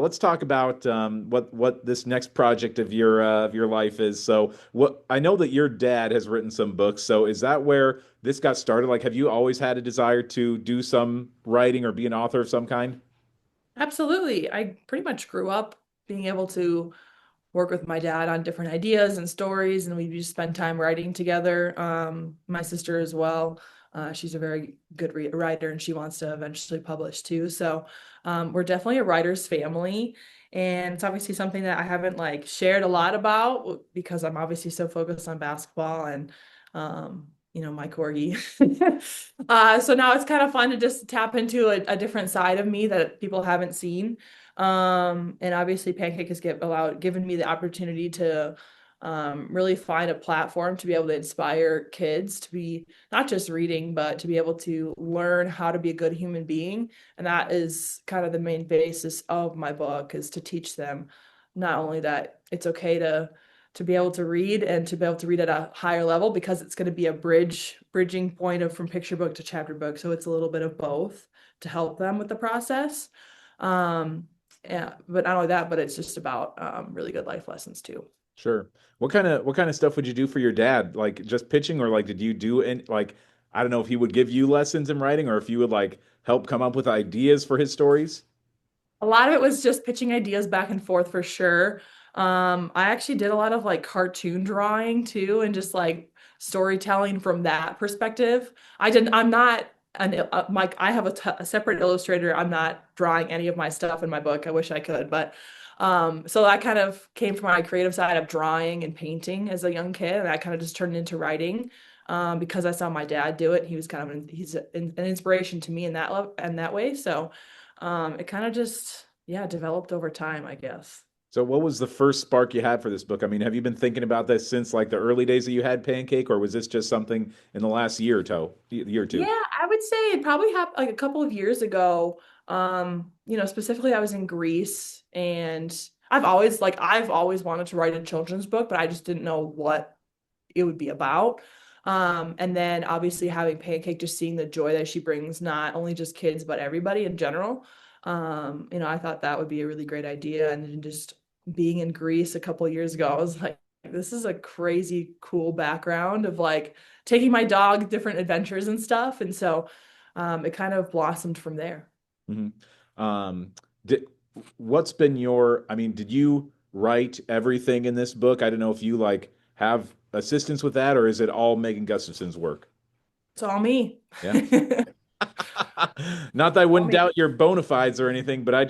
Let's talk about what this next project of your life is. So, what I know that your dad has written some books. So, is that where this got started? Like, have you always had a desire to do some writing or be an author of some kind? Absolutely. I pretty much grew up being able to work with my dad on different ideas and stories, and we just spend time writing together. My sister as well. She's a very good writer, and she wants to eventually publish too. So, we're definitely a writer's family, and it's obviously something that I haven't like shared a lot about because I'm obviously so focused on basketball and my corgi. So now it's kind of fun to just tap into a different side of me that people haven't seen. And obviously Pancake has given me the opportunity to really find a platform to be able to inspire kids to be not just reading, but to be able to learn how to be a good human being. And that is kind of the main basis of my book is to teach them not only that it's okay to be able to read and to be able to read at a higher level because it's going to be a bridging point of from picture book to chapter book. So it's a little bit of both to help them with the process. Yeah, but not only that, but it's just about really good life lessons too. Sure. What kind of stuff would you do for your dad? Like just pitching, or like did you do any like I don't know if he would give you lessons in writing, or if you would like help come up with ideas for his stories? A lot of it was just pitching ideas back and forth for sure. I actually did a lot of like cartoon drawing too, and just like storytelling from that perspective. I'm not like I have a separate illustrator. I'm not drawing any of my stuff in my book. I wish I could, but so that kind of came from my creative side of drawing and painting as a young kid, and that kind of just turned into writing. Because I saw my dad do it. He was kind of he's an inspiration to me in that way. So it kind of just, yeah, developed over time, I guess. So what was the first spark you had for this book? I mean, have you been thinking about this since like the early days that you had Pancake, or was this just something in the last year or Yeah, two? I would say it probably happened like a couple of years ago. Specifically I was in Greece and I've always wanted to write a children's book, but I just didn't know what it would be about. And then obviously having Pancake, just seeing the joy that she brings, not only just kids, but everybody in general. I thought that would be a really great idea. And then just being in Greece a couple of years ago, I was like, this is a crazy cool background of like taking my dog different adventures and stuff. And so it kind of blossomed from there. Hmm. Um, did, what's been your, I mean, did you write everything in this book? I don't know if you like have assistance with that, or is it all Megan Gustafson's work? It's all me. Yeah. Not that I All wouldn't me. doubt your bona fides or anything, but I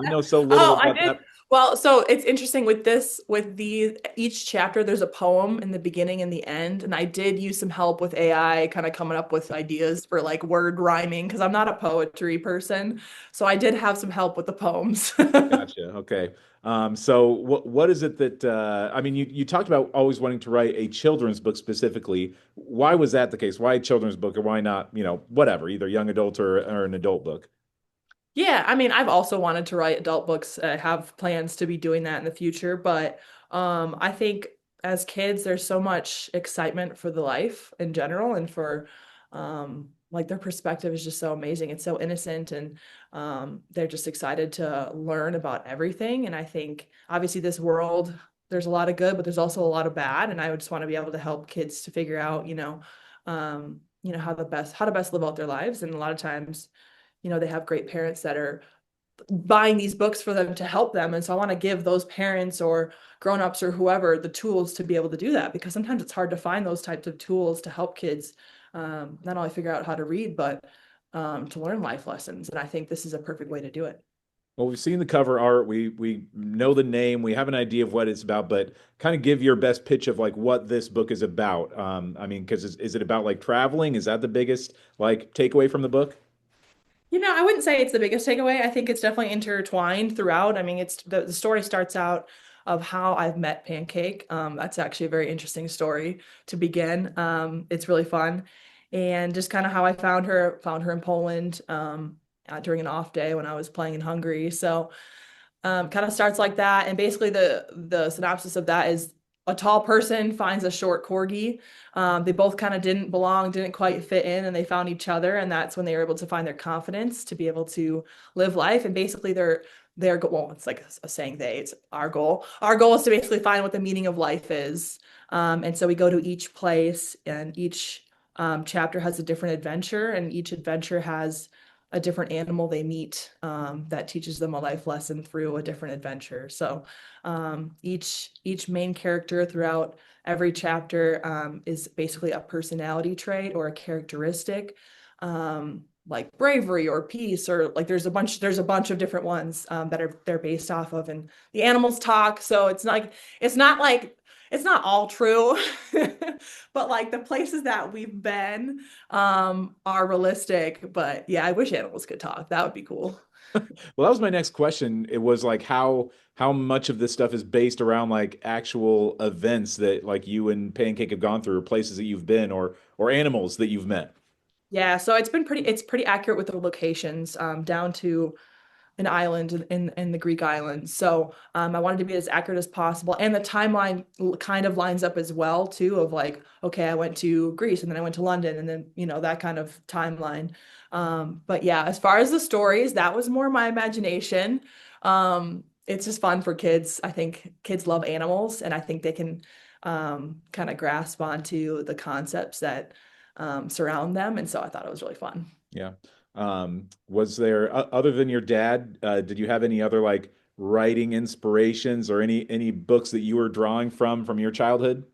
know so little Oh, I about did. that. Well, so it's interesting with this, with each chapter, there's a poem in the beginning and the end. And I did use some help with AI, kind of coming up with ideas for like word rhyming, because I'm not a poetry person. So I did have some help with the poems. Gotcha. Okay. So what is it that I mean you talked about always wanting to write a children's book specifically. Why was that the case? Why a children's book or why not, whatever, either young adult or an adult book? Yeah, I mean, I've also wanted to write adult books. I have plans to be doing that in the future, but I think as kids, there's so much excitement for the life in general and for like their perspective is just so amazing. It's so innocent and they're just excited to learn about everything. And I think obviously this world, there's a lot of good, but there's also a lot of bad. And I would just want to be able to help kids to figure out, how to best live out their lives. And a lot of times they have great parents that are buying these books for them to help them. And so I want to give those parents or grown-ups or whoever the tools to be able to do that because sometimes it's hard to find those types of tools to help kids not only figure out how to read, but to learn life lessons. And I think this is a perfect way to do it. Well, we've seen the cover art, we know the name, we have an idea of what it's about, but kind of give your best pitch of like what this book is about. I mean, because is it about like traveling? Is that the biggest like takeaway from the book? I wouldn't say it's the biggest takeaway. I think it's definitely intertwined throughout. I mean, it's the story starts out of how I've met Pancake. That's actually a very interesting story to begin. It's really fun, and just kind of how I found her in Poland during an off day when I was playing in Hungary. So kind of starts like that. And basically the synopsis of that is a tall person finds a short corgi. They both kind of didn't belong, didn't quite fit in, and they found each other. And that's when they were able to find their confidence to be able to live life. And basically their goal, well, it's like a saying they, it's our goal. Our goal is to basically find what the meaning of life is. And so we go to each place, and each chapter has a different adventure, and each adventure has a different animal they meet that teaches them a life lesson through a different adventure. So each main character throughout every chapter is basically a personality trait or a characteristic. Like bravery or peace, or like there's a bunch of different ones that are they're based off of, and the animals talk, so it's not all true. But like the places that we've been are realistic. But yeah, I wish animals could talk. That would be cool. Well, that was my next question. It was like how much of this stuff is based around like actual events that like you and Pancake have gone through, or places that you've been, or animals that you've met. Yeah, so it's pretty accurate with the locations down to an island in the Greek islands. So I wanted to be as accurate as possible. And the timeline kind of lines up as well too, of like, okay, I went to Greece and then I went to London, and then, that kind of timeline. But yeah, as far as the stories, that was more my imagination. It's just fun for kids. I think kids love animals, and I think they can kind of grasp onto the concepts that surround them. And so I thought it was really fun. Yeah. Was there other than your dad, did you have any other like writing inspirations or any books that you were drawing from your childhood?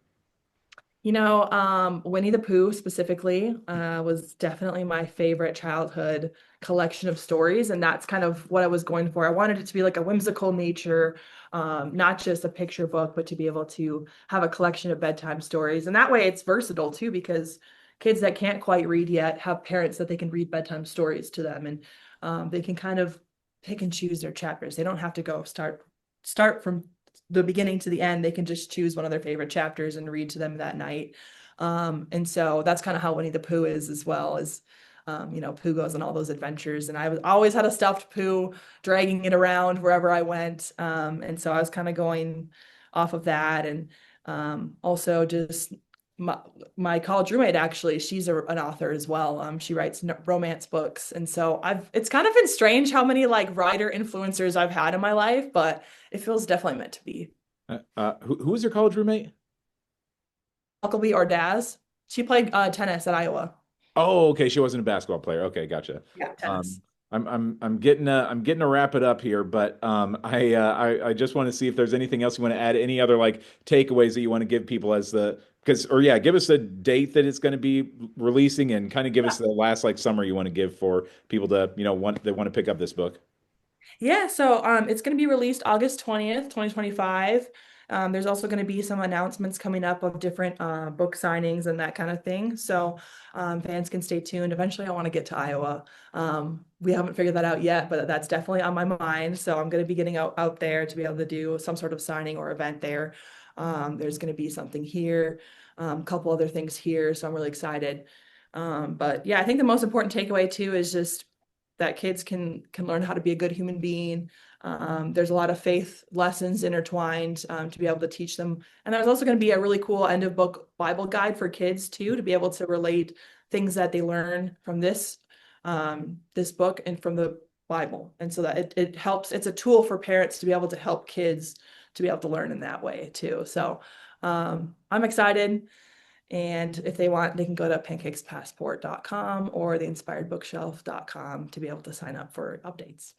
Winnie the Pooh specifically was definitely my favorite childhood collection of stories, and that's kind of what I was going for. I wanted it to be like a whimsical nature, not just a picture book, but to be able to have a collection of bedtime stories. And that way it's versatile too, because kids that can't quite read yet have parents that they can read bedtime stories to them, and they can kind of pick and choose their chapters. They don't have to go start from the beginning to the end. They can just choose one of their favorite chapters and read to them that night. And so that's kind of how Winnie the Pooh is as well, as Pooh goes on all those adventures. And always had a stuffed Pooh, dragging it around wherever I went. And so I was kind of going off of that. And also just my college roommate, actually, she's an author as well. She writes romance books. And so it's kind of been strange how many like writer influencers I've had in my life, but it feels definitely meant to be. Who was your college roommate? Huckabee or Daz. She played tennis at Iowa. Oh, okay. She wasn't a basketball player. Okay, gotcha. Yeah, Um, tennis. I'm getting to wrap it up here, but I just want to see if there's anything else you want to add, any other like takeaways that you want to give people as the because or yeah, give us a date that it's going to be releasing, and kind of give us the last like summary you want to give for people to want to pick up this book. Yeah, so it's going to be released August 20th, 2025. There's also going to be some announcements coming up of different book signings and that kind of thing. So fans can stay tuned. Eventually, I want to get to Iowa. We haven't figured that out yet, but that's definitely on my mind. So I'm going to be getting out there to be able to do some sort of signing or event there. There's going to be something here, a couple other things here. So I'm really excited. But yeah, I think the most important takeaway too is just that kids can learn how to be a good human being. There's a lot of faith lessons intertwined to be able to teach them. And there's also going to be a really cool end of book Bible guide for kids too, to be able to relate things that they learn from this book and from the Bible. And so that it helps, it's a tool for parents to be able to help kids to be able to learn in that way too. So I'm excited. And if they want, they can go to pancakespassport.com or theinspiredbookshelf.com to be able to sign up for updates.